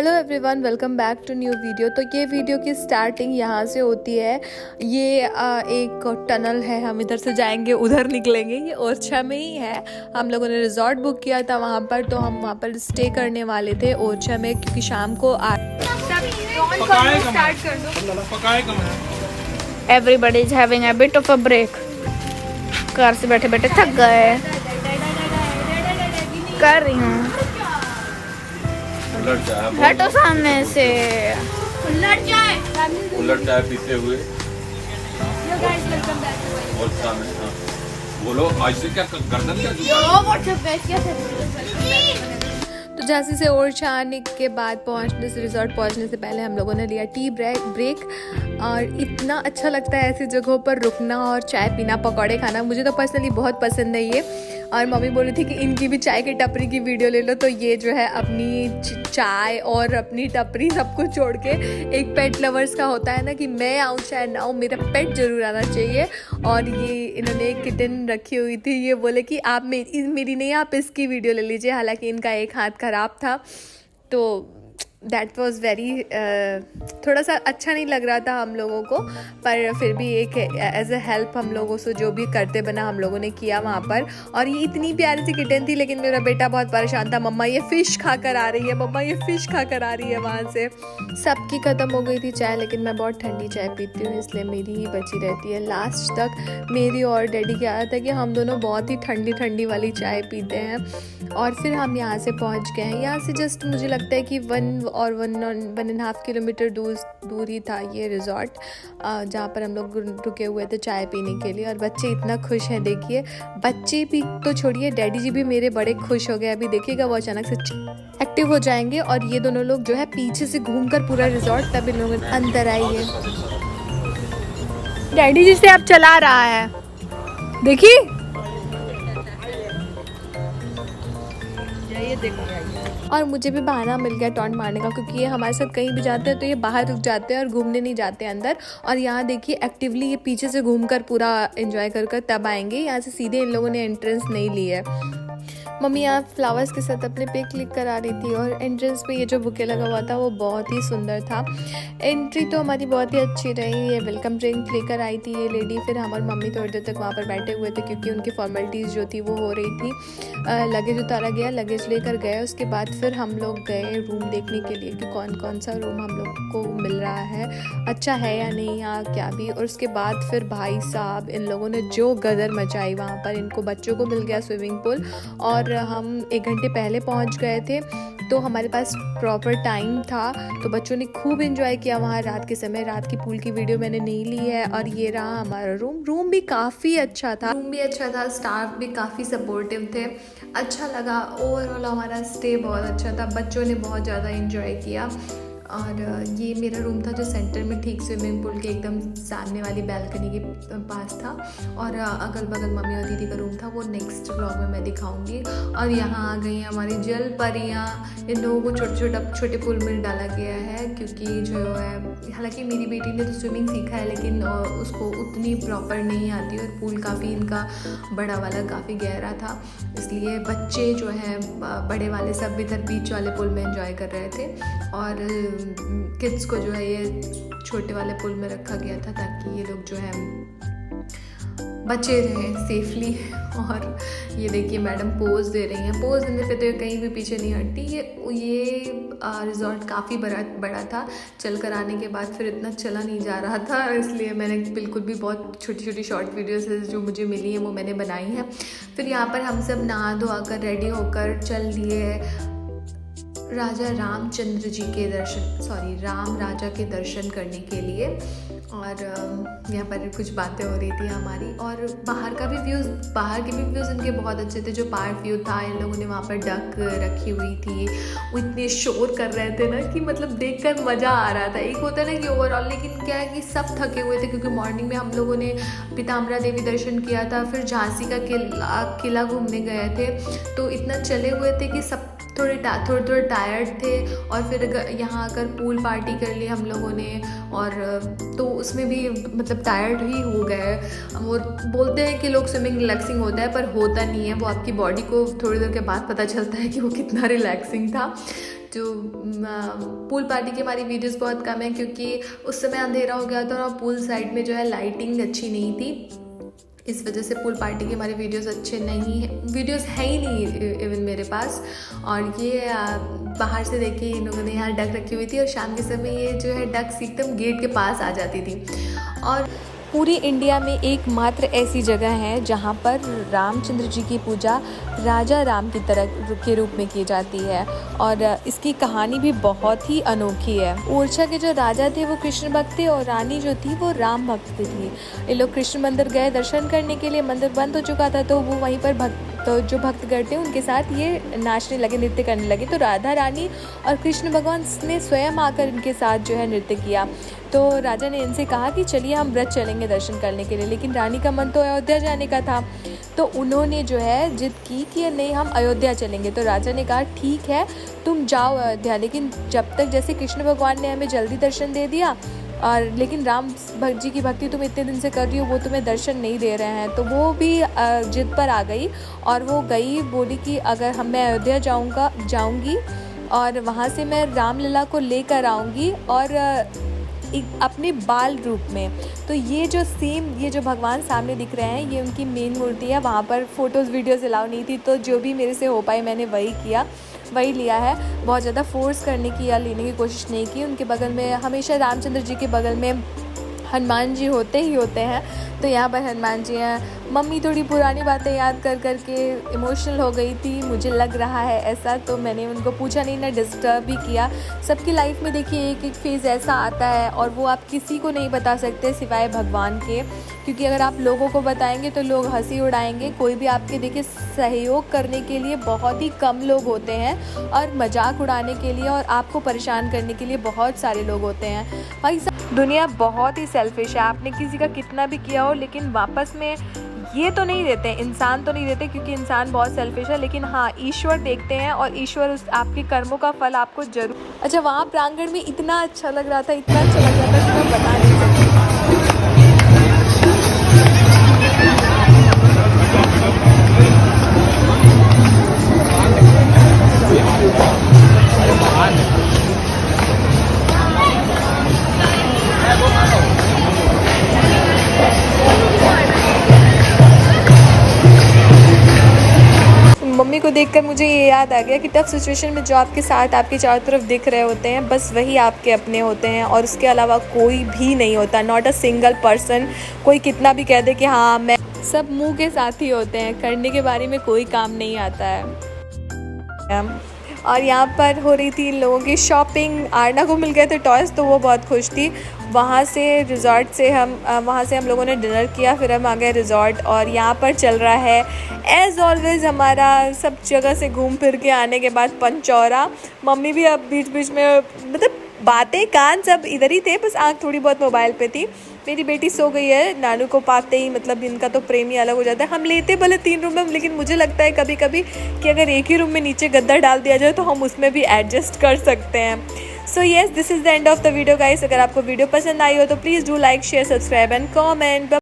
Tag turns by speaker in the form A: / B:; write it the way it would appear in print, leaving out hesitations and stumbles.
A: Hello everyone, welcome back to new video. तो ये video की स्टार्टिंग यहाँ से होती है। ये एक टनल है, हम इधर से जाएंगे उधर निकलेंगे। ये ओरछा में ही है। हम लोगों ने रिजॉर्ट बुक किया था वहाँ पर, तो हम वहाँ पर स्टे करने वाले थे ओरछा में, क्योंकि शाम को
B: everybody is having a bit of a break. Car से बैठे बैठे थक गए। कर रही हूँ, हटो सामने से।
C: उलट चाय पीते हुए और सामने बोलो आज से क्या गर्दन क्या
A: तो झांसी से ओरछा आने के बाद पहुंचने से रिजॉर्ट पहुंचने से पहले हम लोगों ने लिया टी ब्रेक। और इतना अच्छा लगता है ऐसी जगहों पर रुकना और चाय पीना, पकौड़े खाना। मुझे तो पर्सनली बहुत पसंद है ये। और मम्मी बोली थी कि इनकी भी चाय की टपरी की वीडियो ले लो। तो ये जो है अपनी चाय और अपनी टपरी सब कुछ छोड़ के, एक पेट लवर्स का होता है ना कि मैं आऊँ चाहे ना आऊँ, मेरा पेट जरूर आना चाहिए। और ये इन्होंने एक किटन रखी हुई थी। ये बोले कि आप मेरी नहीं, आप इसकी वीडियो ले लीजिए। हालांकि इनका एक हाथ खराब था, तो दैट वॉज़ वेरी थोड़ा सा अच्छा नहीं लग रहा था हम लोगों को। पर फिर भी एक एज अ हेल्प हम लोगों से जो भी करते बना हम लोगों ने किया वहाँ पर। और ये इतनी प्यारी सी किटन थी, लेकिन मेरा बेटा बहुत परेशान था। मम्मा ये फ़िश खा कर आ रही है, मम्मा ये फ़िश खा कर आ रही है वहाँ से। सबकी ख़त्म हो गई थी चाय, लेकिन मैं बहुत ठंडी चाय पीती हूँ, इसलिए मेरी ही बची रहती है। लास्ट तक मेरी और डैडी की आदत है कि हम दोनों बहुत ही ठंडी ठंडी वाली चाय पीते हैं। और फिर हम यहाँ से पहुँच गए हैं। यहाँ से जस्ट मुझे लगता है कि 1.5 किलोमीटर दूर ही था ये रिजॉर्ट, जहाँ पर हम लोग रुके हुए थे चाय पीने के लिए। और बच्चे इतना खुश हैं, देखिए। बच्चे भी तो छोड़िए, डैडी जी भी मेरे बड़े खुश हो गए। अभी देखिएगा वो अचानक से एक्टिव हो जाएंगे। और ये दोनों लोग जो है पीछे से घूमकर पूरा रिजॉर्ट, तब इन लोगों ने अंदर आई है।
B: डैडी जी से आप चला रहा है, देखिए।
A: और मुझे भी बहाना मिल गया टॉन्ट मारने का, क्योंकि ये हमारे साथ कहीं भी जाते हैं तो ये बाहर रुक जाते हैं और घूमने नहीं जाते अंदर। और यहाँ देखिए एक्टिवली ये पीछे से घूमकर पूरा एंजॉय कर तब आएंगे। यहाँ से सीधे इन लोगों ने एंट्रेंस नहीं ली है। मम्मी यहाँ फ्लावर्स के साथ अपने पिक क्लिक करा रही थी। और एंट्रेंस पे ये जो बुके लगा हुआ था वो बहुत ही सुंदर था। एंट्री तो हमारी बहुत ही अच्छी रही। ये वेलकम ड्रिंक लेकर आई थी ये लेडी। फिर हम और मम्मी थोड़ी देर तक वहाँ पर बैठे हुए थे, क्योंकि उनकी फॉर्मेलिटीज़ जो थी वो हो रही थी। लगेज उतारा गया, लगेज लेकर गए। उसके बाद फिर हम लोग गए रूम देखने के लिए कि कौन कौन सा रूम हम लोग को मिल रहा है, अच्छा है या नहीं, या क्या भी। और उसके बाद फिर भाई साहब इन लोगों ने जो गदर मचाई वहाँ पर। इनको बच्चों को मिल गया स्विमिंग पूल, और हम 1 घंटे पहले पहुंच गए थे, तो हमारे पास प्रॉपर टाइम था। तो बच्चों ने खूब एंजॉय किया वहाँ रात के समय। रात की पूल की वीडियो मैंने नहीं ली है। और ये रहा हमारा रूम भी काफ़ी अच्छा था। स्टाफ भी काफ़ी सपोर्टिव थे, अच्छा लगा। ओवरऑल हमारा स्टे बहुत अच्छा था। बच्चों ने बहुत ज़्यादा एंजॉय किया। और ये मेरा रूम था जो सेंटर में ठीक स्विमिंग पूल के एकदम सामने वाली बालकनी के पास था। और अगल बगल मम्मी और दीदी का रूम था, वो नेक्स्ट व्लॉग में मैं दिखाऊंगी। और यहाँ आ गई हमारी जल परियाँ। इन लोगों को छोटे पूल में डाला गया है, क्योंकि जो है, हालांकि मेरी बेटी ने तो स्विमिंग सीखा है, लेकिन उसको उतनी प्रॉपर नहीं आती। और पूल काफ़ी इनका बड़ा वाला काफ़ी गहरा था, इसलिए बच्चे जो है बड़े वाले सब इधर बीच वाले पूल में एंजॉय कर रहे थे। और किड्स को जो है ये छोटे वाले पूल में रखा गया था, ताकि ये लोग जो है बचे रहें सेफली। और ये देखिए मैडम पोज दे रही हैं। पोज देने पे तो ये कहीं भी पीछे नहीं हटती। ये रिजॉर्ट काफ़ी बड़ा था। चल कर आने के बाद फिर इतना चला नहीं जा रहा था, इसलिए मैंने बिल्कुल भी बहुत छोटी छोटी शॉर्ट वीडियोस जो मुझे मिली हैं वो मैंने बनाई हैं। फिर यहाँ पर हम सब नहा धोआ कर रेडी होकर चल दिए राजा रामचंद्र जी के राम राजा के दर्शन करने के लिए। और यहाँ पर कुछ बातें हो रही थी हमारी। और बाहर के भी व्यूज़ इनके बहुत अच्छे थे। जो पार्क व्यू था, इन लोगों ने वहाँ पर डक रखी हुई थी, वो इतने शोर कर रहे थे ना कि मतलब देखकर मज़ा आ रहा था। एक होता है ना कि ओवरऑल, लेकिन क्या है कि सब थके हुए थे, क्योंकि मॉर्निंग में हम लोगों ने पीताम्बरा देवी दर्शन किया था। फिर झांसी का किला घूमने गए थे, तो इतना चले हुए थे कि सब थोड़े टायर्ड थे और फिर यहाँ आकर पूल पार्टी कर ली हम लोगों ने, और तो उसमें भी मतलब टायर्ड ही हो गए। वो बोलते हैं कि लोग स्विमिंग रिलैक्सिंग होता है, पर होता नहीं है। वो आपकी बॉडी को थोड़ी देर के बाद पता चलता है कि वो कितना रिलैक्सिंग था। जो पूल पार्टी की हमारी वीडियोस बहुत कम है क्योंकि उस समय अंधेरा हो गया था और पूल साइड में जो है लाइटिंग अच्छी नहीं थी, इस वजह से पूल पार्टी के हमारे वीडियोस अच्छे नहीं है, वीडियोस है ही नहीं इवन मेरे पास। और ये बाहर से देखिए इन लोगों ने यहाँ डक रखी हुई थी और शाम के समय ये जो है डक्स एकदम गेट के पास आ जाती थी। और पूरी इंडिया में एकमात्र ऐसी जगह है जहाँ पर रामचंद्र जी की पूजा राजा राम की तरह के रूप में की जाती है, और इसकी कहानी भी बहुत ही अनोखी है। ओरछा के जो राजा थे वो कृष्ण भक्त थे और रानी जो थी वो राम भक्त थी। ये लोग कृष्ण मंदिर गए दर्शन करने के लिए, मंदिर बंद हो चुका था, तो वो वहीं पर तो जो भक्तगण थे उनके साथ ये नाचने लगे, नृत्य करने लगे। तो राधा रानी और कृष्ण भगवान ने स्वयं आकर इनके साथ जो है नृत्य किया। तो राजा ने इनसे कहा कि चलिए हम व्रत चलेंगे दर्शन करने के लिए, लेकिन रानी का मन तो अयोध्या जाने का था। तो उन्होंने जो है जिद की कि नहीं हम अयोध्या चलेंगे। तो राजा ने कहा ठीक है तुम जाओ अयोध्या, लेकिन जब तक जैसे कृष्ण भगवान ने हमें जल्दी दर्शन दे दिया, और लेकिन राम भक्त जी की भक्ति तुम इतने दिन से कर रही हो, वो तुम्हें दर्शन नहीं दे रहे हैं। तो वो भी जिद पर आ गई और वो गई, बोली कि अगर मैं अयोध्या जाऊंगी और वहाँ से मैं रामलला को लेकर आऊँगी और अपने बाल रूप में। तो ये जो भगवान सामने दिख रहे हैं ये उनकी मेन मूर्ति है। वहाँ पर फ़ोटोज़ वीडियोज़ अलाउ नहीं थी, तो जो भी मेरे से हो पाई मैंने वही लिया है। बहुत ज़्यादा फोर्स करने की या लेने की कोशिश नहीं की। उनके बगल में हमेशा रामचंद्र जी के बगल में हनुमान जी होते हैं, तो यहाँ पर हनुमान जी हैं। मम्मी थोड़ी पुरानी बातें याद कर के इमोशनल हो गई थी, मुझे लग रहा है ऐसा, तो मैंने उनको पूछा नहीं, ना डिस्टर्ब भी किया। सबकी लाइफ में देखिए एक फेज़ ऐसा आता है और वो आप किसी को नहीं बता सकते सिवाय भगवान के, क्योंकि अगर आप लोगों को बताएंगे तो लोग हंसी उड़ाएंगे। कोई भी आपके देखिए सहयोग करने के लिए बहुत ही कम लोग होते हैं, और मजाक उड़ाने के लिए और आपको परेशान करने के लिए बहुत सारे लोग होते हैं। भाई साहब दुनिया बहुत ही सेल्फिश है, आपने किसी का कितना भी किया हो लेकिन वापस में ये तो नहीं देते, इंसान तो नहीं देते, क्योंकि इंसान बहुत सेल्फिश है। लेकिन हाँ ईश्वर देखते हैं और ईश्वर उस आपके कर्मों का फल आपको जरूर। अच्छा वहाँ प्रांगण में इतना अच्छा लग रहा था कि मैं बता नहीं सकती। मम्मी को देखकर मुझे ये याद आ गया कि टफ सिचुएशन में जो आपके साथ आपके चारों तरफ दिख रहे होते हैं बस वही आपके अपने होते हैं, और उसके अलावा कोई भी नहीं होता। Not a single person. कोई कितना भी कह दे कि हाँ मैं, सब मुंह के साथ ही होते हैं, करने के बारे में कोई काम नहीं आता है। और यहाँ पर हो रही थी इन लोगों की शॉपिंग। आरना को मिल गए थे टॉयज़, तो वो बहुत खुश थी। वहाँ से हम लोगों ने डिनर किया, फिर हम आ गए रिजॉर्ट, और यहाँ पर चल रहा है एज़ ऑलवेज़ हमारा सब जगह से घूम फिर के आने के बाद पंचौरा। मम्मी भी अब बीच बीच में मतलब बातें कान सब इधर ही थे, बस आँख थोड़ी बहुत मोबाइल पे थी। मेरी बेटी सो गई है, नानू को पाते ही मतलब इनका तो प्रेम ही अलग हो जाता है। हम लेते भले 3 रूम में, लेकिन मुझे लगता है कभी कभी कि अगर एक ही रूम में नीचे गद्दा डाल दिया जाए तो हम उसमें भी एडजस्ट कर सकते हैं। So yes, this is the end of the video guys. अगर आपको वीडियो पसंद आई हो तो please do like, share, subscribe and comment.